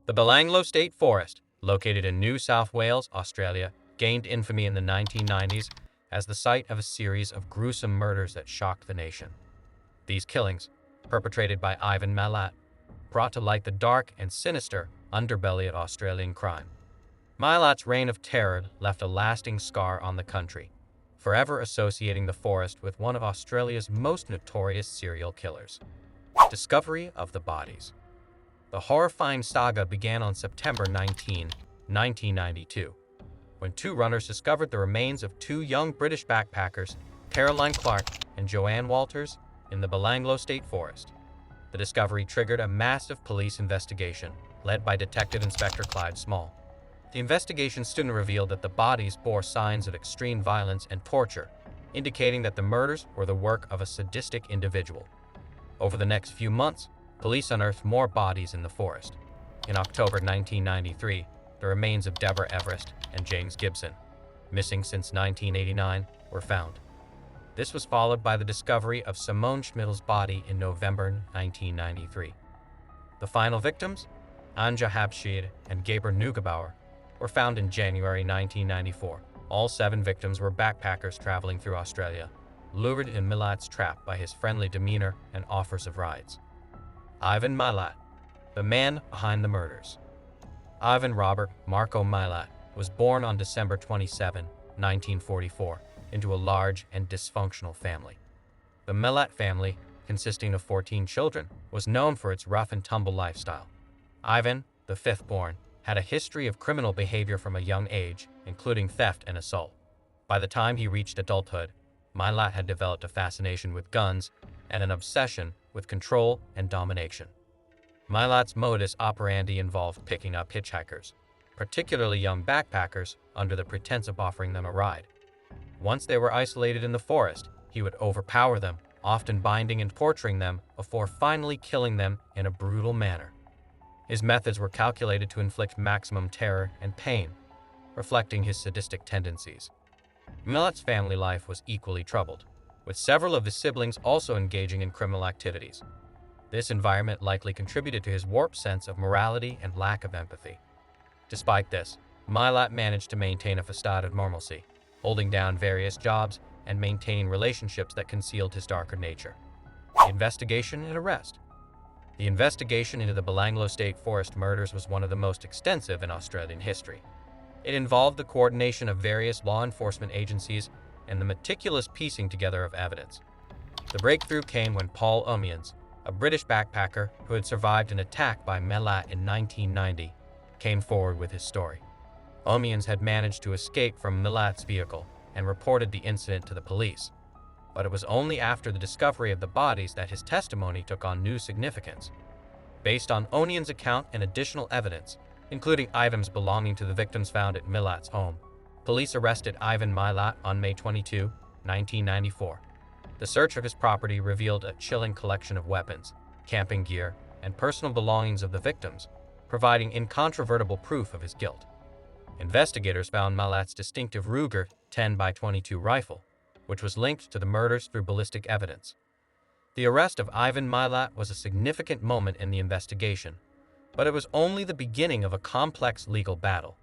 The Belanglo State Forest, located in New South Wales, Australia, gained infamy in the 1990s as the site of a series of gruesome murders that shocked the nation. These killings, perpetrated by Ivan Milat, brought to light the dark and sinister underbelly of Australian crime. Milat's reign of terror left a lasting scar on the country, forever associating the forest with one of Australia's most notorious serial killers. Discovery of the bodies. The horrifying saga began on September 19, 1992, when two runners discovered the remains of two young British backpackers, Caroline Clark and Joanne Walters, in the Belanglo State Forest. The discovery triggered a massive police investigation, led by Detective Inspector Clyde Small. The investigation soon revealed that the bodies bore signs of extreme violence and torture, indicating that the murders were the work of a sadistic individual. Over the next few months, police unearthed more bodies in the forest. In October 1993, the remains of Deborah Everest and James Gibson, missing since 1989, were found. This was followed by the discovery of Simone Schmidl's body in November 1993. The final victims, Anja Habshid and Gabriel Neugebauer, were found in January 1994. All 7 victims were backpackers traveling through Australia, lured in Milat's trap by his friendly demeanor and offers of rides. Ivan Milat, the man behind the murders. Ivan Robert Marco Milat was born on December 27, 1944, into a large and dysfunctional family. The Milat family, consisting of 14 children, was known for its rough-and-tumble lifestyle. Ivan, the fifth-born, had a history of criminal behavior from a young age, including theft and assault. By the time he reached adulthood, Milat had developed a fascination with guns and an obsession with control and domination. Milat's modus operandi involved picking up hitchhikers, particularly young backpackers, under the pretense of offering them a ride. Once they were isolated in the forest, he would overpower them, often binding and torturing them before finally killing them in a brutal manner. His methods were calculated to inflict maximum terror and pain, reflecting his sadistic tendencies. Milat's family life was equally troubled, with several of his siblings also engaging in criminal activities. This environment likely contributed to his warped sense of morality and lack of empathy. Despite this, Milat managed to maintain a facade of normalcy, holding down various jobs and maintaining relationships that concealed his darker nature. Investigation and arrest. The investigation into the Belanglo State Forest murders was one of the most extensive in Australian history. It involved the coordination of various law enforcement agencies and the meticulous piecing together of evidence. The breakthrough came when Paul Onions, a British backpacker who had survived an attack by Milat in 1990, came forward with his story. Onions had managed to escape from Milat's vehicle and reported the incident to the police, but it was only after the discovery of the bodies that his testimony took on new significance. Based on Onions' account and additional evidence, including items belonging to the victims found at Milat's home, police arrested Ivan Milat on May 22, 1994. The search of his property revealed a chilling collection of weapons, camping gear, and personal belongings of the victims, providing incontrovertible proof of his guilt. Investigators found Milat's distinctive Ruger 10x22 rifle, which was linked to the murders through ballistic evidence. The arrest of Ivan Milat was a significant moment in the investigation, but it was only the beginning of a complex legal battle.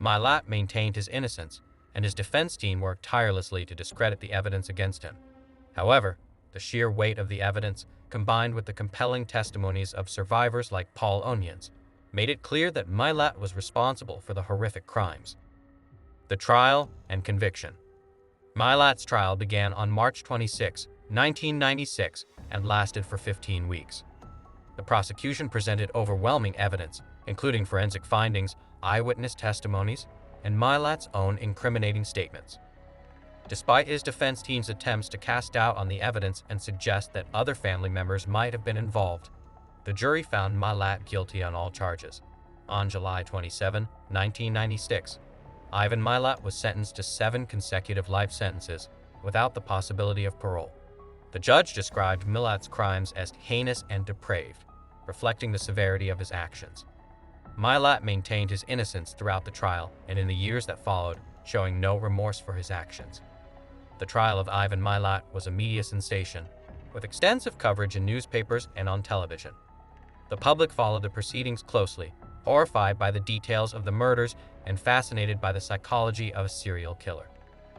Milat maintained his innocence, and his defense team worked tirelessly to discredit the evidence against him. However, the sheer weight of the evidence, combined with the compelling testimonies of survivors like Paul Onions, made it clear that Milat was responsible for the horrific crimes. The trial and conviction. Milat's trial began on March 26, 1996, and lasted for 15 weeks. The prosecution presented overwhelming evidence, including forensic findings, eyewitness testimonies, and Milat's own incriminating statements. Despite his defense team's attempts to cast doubt on the evidence and suggest that other family members might have been involved, the jury found Milat guilty on all charges. On July 27, 1996, Ivan Milat was sentenced to 7 consecutive life sentences without the possibility of parole. The judge described Milat's crimes as heinous and depraved, reflecting the severity of his actions. Milat maintained his innocence throughout the trial and in the years that followed, showing no remorse for his actions. The trial of Ivan Milat was a media sensation, with extensive coverage in newspapers and on television. The public followed the proceedings closely, horrified by the details of the murders and fascinated by the psychology of a serial killer.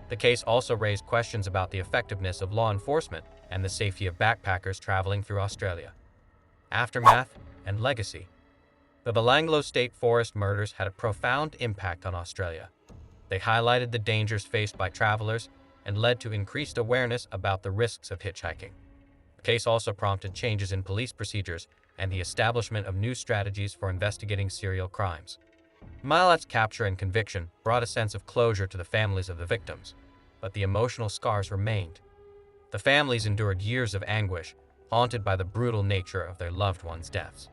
The case also raised questions about the effectiveness of law enforcement and the safety of backpackers traveling through Australia. Aftermath and legacy. The Belanglo State Forest murders had a profound impact on Australia. They highlighted the dangers faced by travelers and led to increased awareness about the risks of hitchhiking. The case also prompted changes in police procedures and the establishment of new strategies for investigating serial crimes. Milat's capture and conviction brought a sense of closure to the families of the victims, but the emotional scars remained. The families endured years of anguish, haunted by the brutal nature of their loved ones' deaths.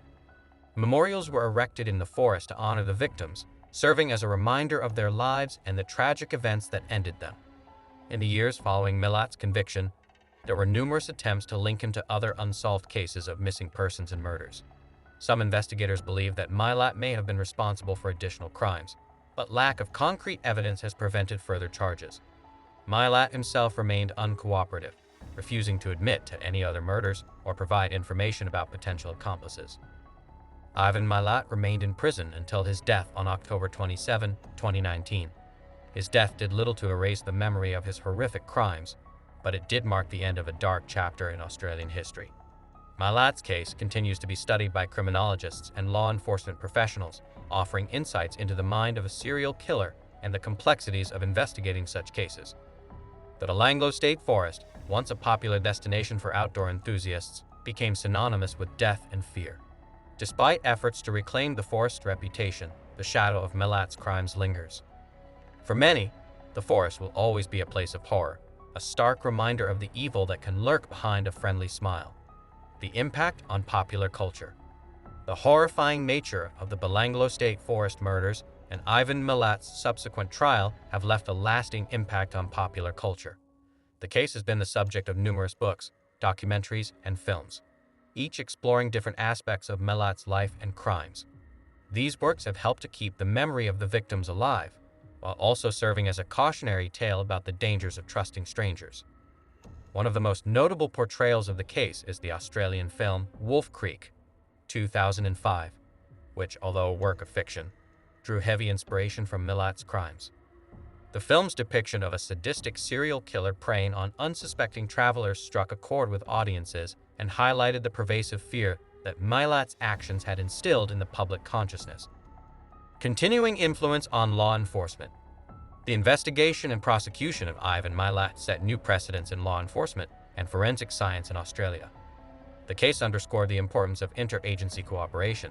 Memorials were erected in the forest to honor the victims, serving as a reminder of their lives and the tragic events that ended them. In the years following Milat's conviction, there were numerous attempts to link him to other unsolved cases of missing persons and murders. Some investigators believe that Milat may have been responsible for additional crimes, but lack of concrete evidence has prevented further charges. Milat himself remained uncooperative, refusing to admit to any other murders or provide information about potential accomplices. Ivan Milat remained in prison until his death on October 27, 2019. His death did little to erase the memory of his horrific crimes, but it did mark the end of a dark chapter in Australian history. Milat's case continues to be studied by criminologists and law enforcement professionals, offering insights into the mind of a serial killer and the complexities of investigating such cases. The Belanglo State Forest, once a popular destination for outdoor enthusiasts, became synonymous with death and fear. Despite efforts to reclaim the forest's reputation, the shadow of Milat's crimes lingers. For many, the forest will always be a place of horror, a stark reminder of the evil that can lurk behind a friendly smile. The impact on popular culture. The horrifying nature of the Belanglo State Forest murders and Ivan Milat's subsequent trial have left a lasting impact on popular culture. The case has been the subject of numerous books, documentaries, and films, each exploring different aspects of Milat's life and crimes. These works have helped to keep the memory of the victims alive, while also serving as a cautionary tale about the dangers of trusting strangers. One of the most notable portrayals of the case is the Australian film Wolf Creek, 2005, which, although a work of fiction, drew heavy inspiration from Milat's crimes. The film's depiction of a sadistic serial killer preying on unsuspecting travelers struck a chord with audiences and highlighted the pervasive fear that Milat's actions had instilled in the public consciousness. Continuing influence on law enforcement. The investigation and prosecution of Ivan Milat set new precedents in law enforcement and forensic science in Australia. The case underscored the importance of interagency cooperation,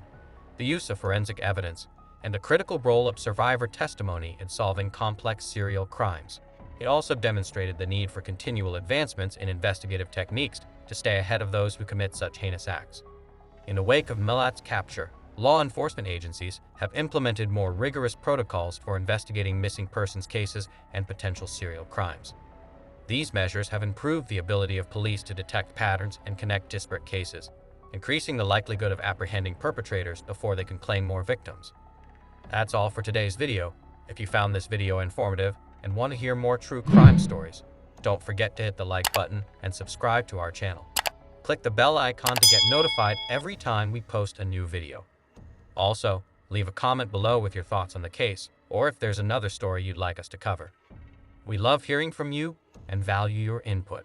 the use of forensic evidence, and the critical role of survivor testimony in solving complex serial crimes. It also demonstrated the need for continual advancements in investigative techniques to stay ahead of those who commit such heinous acts. In the wake of Milat's capture, law enforcement agencies have implemented more rigorous protocols for investigating missing persons cases and potential serial crimes. These measures have improved the ability of police to detect patterns and connect disparate cases, increasing the likelihood of apprehending perpetrators before they can claim more victims. That's all for today's video. If you found this video informative and want to hear more true crime stories, don't forget to hit the like button and subscribe to our channel. Click the bell icon to get notified every time we post a new video. Also, leave a comment below with your thoughts on the case, or if there's another story you'd like us to cover. We love hearing from you and value your input.